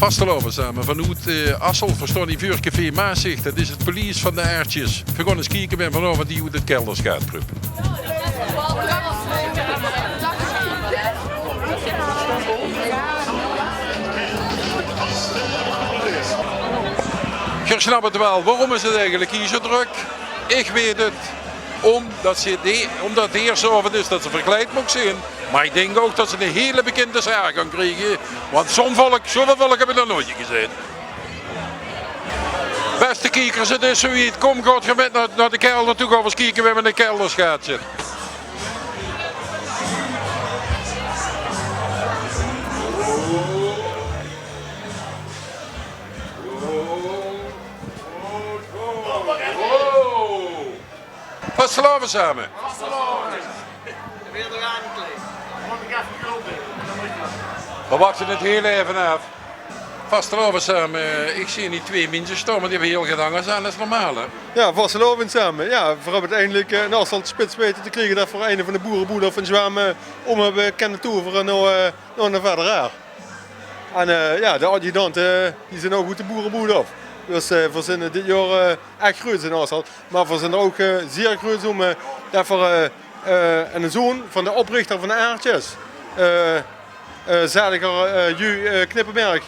Vastelopen samen vanuit Assel verstaan die vuurcafé Maaszicht. Dat is het police van de aardjes. We gaan eens kijken bij vanavond die hoe de kelders gaat kruipen. Je snapt het wel. Waarom is het eigenlijk hier zo druk? Ik weet het. Omdat het eerste avond is dat ze verkleed moet zijn. Maar ik denk ook dat ze een hele bekende zaak gaan krijgen. Want zoveel volk hebben we nog nooit gezien. Beste kijkers, het is zoiets. Kom, gaat je met naar de kelder toe. Gaan we eens kijken waar we in de kelders gaat zitten. Vastelopen samen. Weer eraan gekleed. Moet ik even gulden. We wachten het heel even af. Vastelopen samen. Ik zie niet twee mensen staan, maar die hebben heel gedangers aan. Dat is normaal, hè? Ja, vastelovend samen. Ja, voor uiteindelijk een asfaltspits weten te krijgen dat voor een van de boerenboeren van Zwaam om hebben kunnen toeveren naar verder raar. En ja, de adjudanten die zijn ook goed de boerenboer af. Dus we zijn dit jaar echt groot in Assel. Maar we zijn er ook zeer groot om dat voor een zoon van de oprichter van de aardjes, zaliger Ju Knippenberg.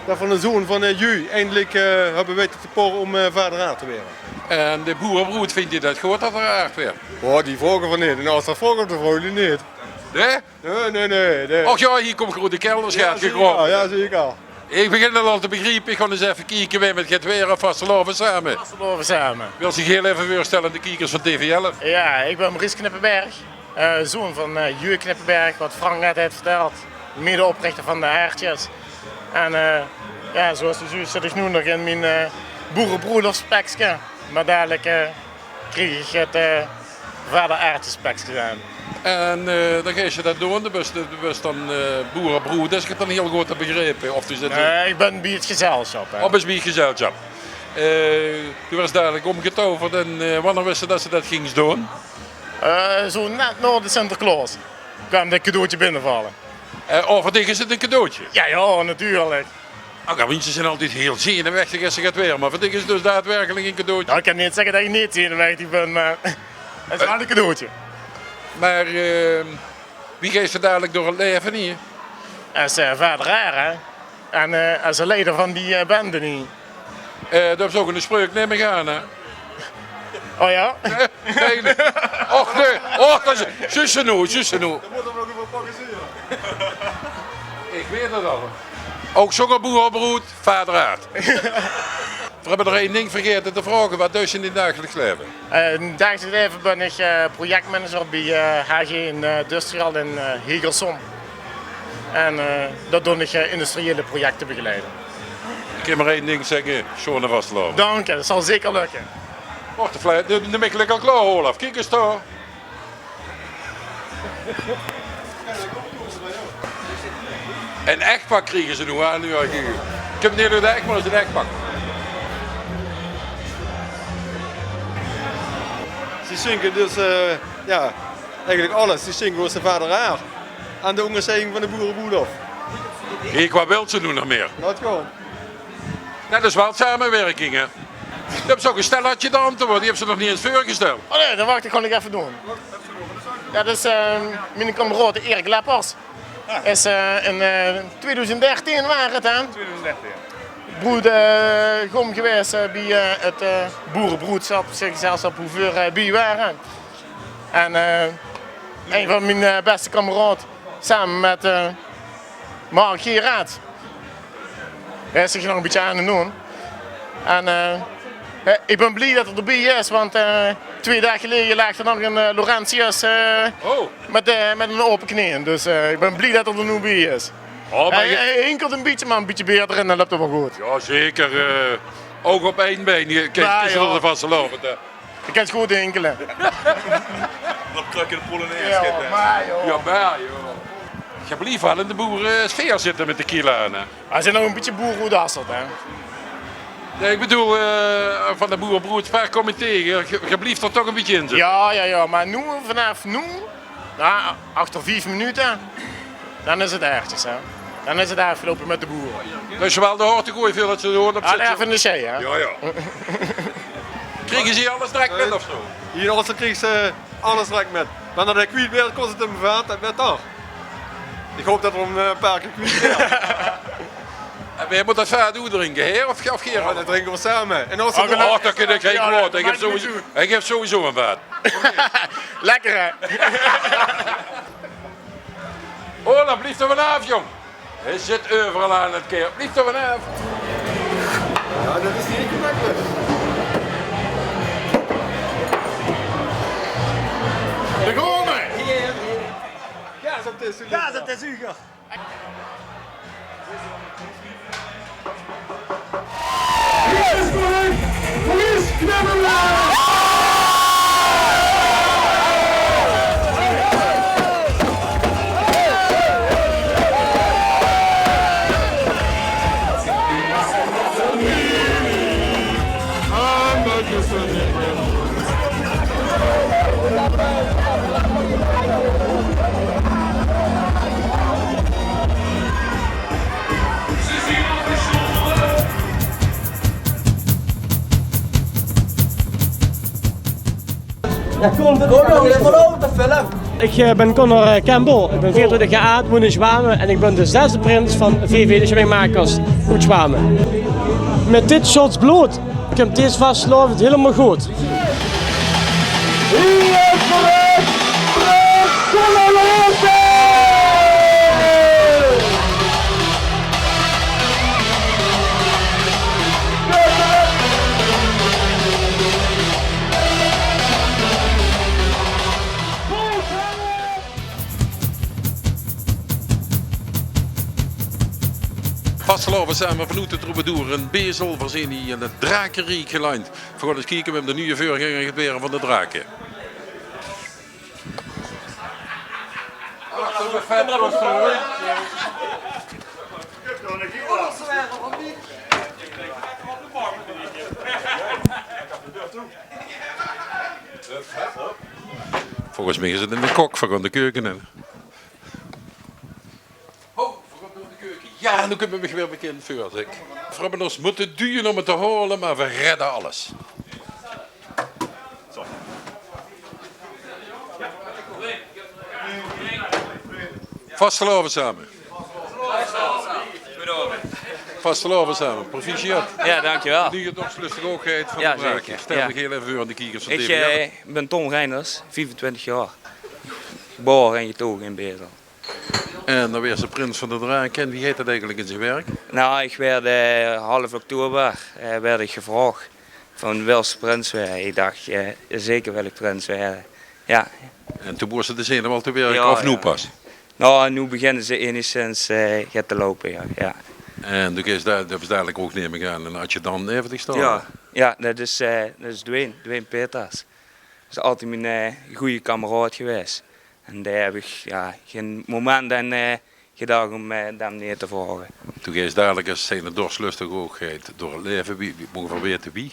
Dat van de zoon van Ju eindelijk hebben weten te poren om vader aard te worden. En de boerenbroed, vindt je dat goed dat er aard weer? Oh, die vragen van niet. En als dat vragen, dan vragen jullie niet. Nee? Nee. Och ja, hier komt grote kelders gaat gegraven. Ja, zeker. Ik begin het al te begrijpen. Ik ga eens even kijken wie met het weer vastelopen samen. Vastelopen samen. Wil zich heel even voorstellen, de kijkers van TV11. Ja, ik ben Maurice Knippenberg. Zoon van Juwe Knippenberg, wat Frank net heeft verteld. Medeoprichter van de Aardjes. En ja, zoals u ziet zit ik nu nog in mijn boerenbroederspeksje. Maar dadelijk kreeg ik het vader aardjespeksje aan. En dan ga je dat doen, de bus dan boerenbroed, is het dan heel goed te begrijpen? Of ik ben bij het gezelschap. Of is bij het gezelschap. Toen was dadelijk omgetoverd en wanneer wisten dat ze dat gingen doen? Zo net na de Sinterklaas kwam dat cadeautje binnenvallen. Of is het een cadeautje? Ja, natuurlijk. Mensen zijn altijd heel zenuwachtig als ze gaat weer, maar voor is het dus daadwerkelijk een cadeautje. Nou, ik kan niet zeggen dat ik niet zenuwachtig ben, maar het is wel een cadeautje. Maar wie geeft er dadelijk door het leven hier? Dat is vader Raar, hè. En als een leider van die bende niet. Dat is ook een spreuk nemen gaan, hè? Oh ja? Nee. Och nee, dat is zussen nu. Dat moet hem ook even pakken. Ik weet het al. Ook zo'n boerenbroed, vader Aard. We hebben er één ding vergeten te vragen. Wat doe je in het dagelijks leven? In het dagelijks leven ben ik projectmanager bij HG Industrial in Hegelsom. En dat doe ik industriële projecten begeleiden. Ik kan maar één ding zeggen, schoon en vastlopen. Dank je, dat zal zeker lukken. Wacht, de mikkelijk al klaar, Olaf. Kijk eens daar. Een echtpak kregen ze nu aan. Ik heb niet door de echt, maar het is een echtpak. Ze zingen dus, ja, eigenlijk alles. Ze zingen was de vader raar. Aan de onderzegging van de boerenboer af. Ik wat wil ze doen nog meer? Laat gewoon. Dat is wel samenwerking, hè? Je hebt zo'n stelletje de antwoord, die hebben ze nog niet eens voorgesteld. Oh nee, dan wacht ik gewoon nog even doen. Ja, dat is mijn kameraad Erik Leppers. Is in 2013 waren het aan. 2013. Broed gewoon geweest bij het boerenbroedschap, gezelschap hoe veel bij waren. En een van mijn beste kameraad samen met Mark Geraad. Hij is zich nog een beetje aan het doen. En ik ben blij dat het erbij is, want 2 dagen geleden lag er nog een Laurentius met een open knieën. Dus ik ben blij dat het er nu bij is. Oh, maar Hij hinkelt een beetje, maar een beetje beter en dan loopt het wel goed. Ja, zeker. Ook op één been. Kijk, Ja, is er ja. vast lopen. Je kan het goed hinkelen. Dan kruk je de Polonaise. Ja, maar joh. Ja, maar joh. Je blijft wel in de boerensfeer zitten met de kilo aan, hè? Hij zit nog een beetje boerenhoedasselt, hè. Nee, ik bedoel, van de boerenbroed, waar kom je tegen? Je blijft er toch een beetje in zitten. Ja, maar nu, vanaf nu, ja, achter 5 minuten, dan is het ergens, hè. Dan is het afgelopen met de boeren. Dus wel de hoort te gooien veel dat ze er hoort op Ah, zitten. even de zee, hè? Ja. Kregen ze hier alles direct met of zo? Hier in Olsen kreeg ze alles direct met. Maar dat hij kwijt werd, kost het hem vaat en werd toch. Ik hoop dat we hem een paar keer kwijt werden. En je moet dat verder doen drinken, heer? Of Ja, Gerard? dat drinken we samen. En als Oh, dat kan ik geen Ja, kwaad. dat Ik heb sowieso een vaat. Lekker, hè? Oh, dan blijft er vanaf, jong. Hij zit overal aan het keer. Blijft er vanaf. Ja, dat is niet gemakkelijk. De groene! Ja, dat is Uger. Ik ben Conor Campbell, ik ben 24 jaar oud, woon in Zwamen en ik ben de 6e prins van VV de Swimmingmakers uit Zwamen. Met dit shots bloed komt deze vastgelopen helemaal goed. Vastgelopen samen vanuit de troubadour een bezel voorzien die in het drakenriek gelijnd. We gaan eens kijken met de nieuwe voorganger gebeuren van de draken. Volgens mij is het in de kok van de keuken. Ja, nu kunnen we weer bekend voor als ik. We hebben ons moeten duwen om het te halen, maar we redden alles. Vastgelopen samen. Vastgelopen samen. Proficiat. Ja, dankjewel. Nu je toch lustigheid van Ja, de draken. zeker. Stel Ja. me heel even voor aan de kiekers van Ik TV. ben Tom Reinders, 24 jaar. Geboren en getogen in Bezel. En dan weer ze prins van de draken. En wie heet dat eigenlijk in zijn werk? Nou, ik werd half oktober werd ik gevraagd van Wils prins werden. Ik dacht, zeker wil ik prins werden. Ja. En toen moest ze de zenuw al te werken, Ja, of nu ja. pas? Nou, nu beginnen ze enigszins te lopen, ja. Ja, En toen is dat is dadelijk ook neem ik aan. En had je dan even staan? ja dat is Dwayne Peters. Dat is altijd mijn goede kameraad geweest. En daar heb ik geen moment aan gedacht om hem neer te vragen. Toen is dadelijk als zijn dorstlustig ook door het leven. Wie mogen we weten wie?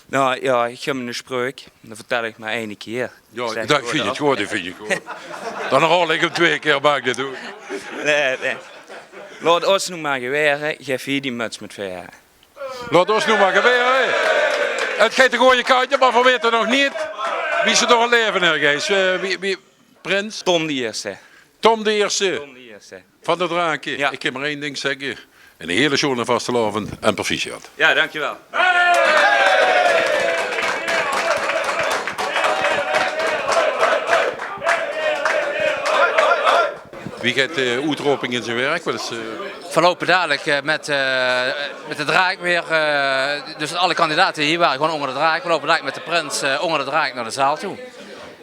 Nou ja, ik heb een spreuk. Dat vertel ik maar één keer. Ja, Zeg dat vind je het gewoon, dat vind je het gewoon. Dan haal ik hem 2 keer bak dit doen. Nee. Laat ons nu maar geweren, geef hier die muts met veren. Laat ons nu maar gebeuren. Het geeft een gooie kaartje, maar we weten nog niet wie ze door het leven ergens. Wie prins? Tom de Eerste. Tom de Eerste Tom de Eerste. van de draken. Ja. Ik kan maar één ding zeggen. Een hele schoon en vastelovend en proficiat. Ja, dankjewel. Wie gaat de uitroping in zijn werk? Wat is, Verlopen dadelijk met de draak weer. Dus alle kandidaten hier waren gewoon onder de draak. We lopen dadelijk met de prins onder de draak naar de zaal toe.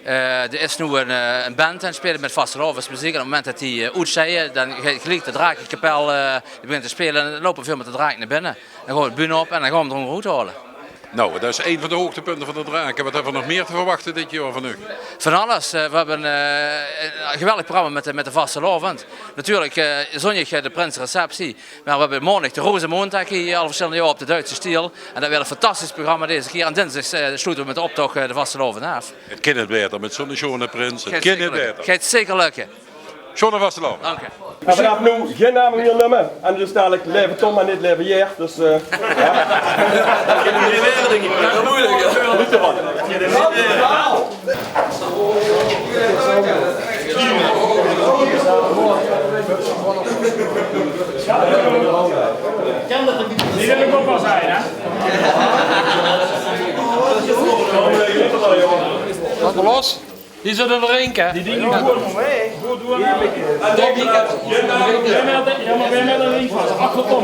Er is nu een band aan het spelen met vastelovensmuziek. En op het moment dat die uitzeien, dan gelijk de drakenkapel die begint te spelen. En dan lopen we veel met de draak naar binnen. Dan gaan we de bühne op en dan gaan we hem eruit halen. nou, dat is een van de hoogtepunten van de draken. Wat hebben we nog meer te verwachten dit jaar van u? Van alles. We hebben een geweldig programma met de vastelovend. Natuurlijk zondag de prinsreceptie. Maar we hebben morgen de Rozenmontag hier al verschillende jaar op de Duitse stiel. En dat werd een fantastisch programma deze keer. En dinsdag sluiten we met de optocht de vastelovend af. Het kan het beter met zo'n schone prins. Het kan het beter. Gaat zeker lukken. Schone vastelovend. Dank je. En vanaf nu geen namen meer noemen. En dus dadelijk leven Tom en niet leven Jeer. Dus ja. Niet ervan. Die wil ik ook wel zijn, hè? Wat los? Die zullen er één keer. Die dingen goed doen. Goed doen. Ja, maar ben je met een link vast? Achterkom.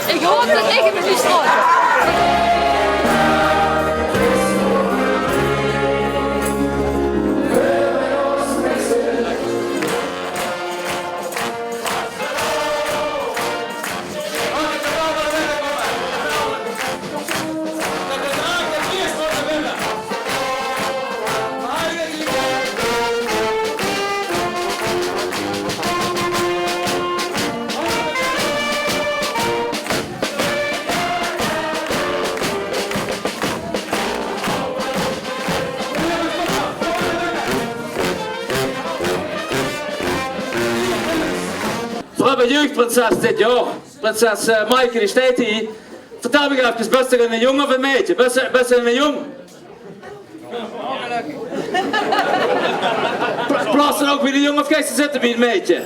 Ik hoop dat ik hem niet straks. We hebben jeugdprinses dit jaar. Prinses Maaike die staat hier. Vertel me even, best een jongen of een meisje? Best een jong? Plaats dan ook bij de jongen of kijk ze zitten bij het meisje?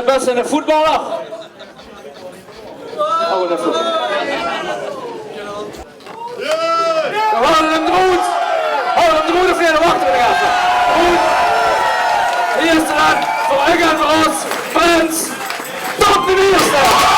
Best een voetballer? Oh, een voetballer. We houden hem eruit! Houden hem eruit of niet? Wachten we nog even. Goed. De eerste ren voor Eggen voor ons. Prins. Top de eerste!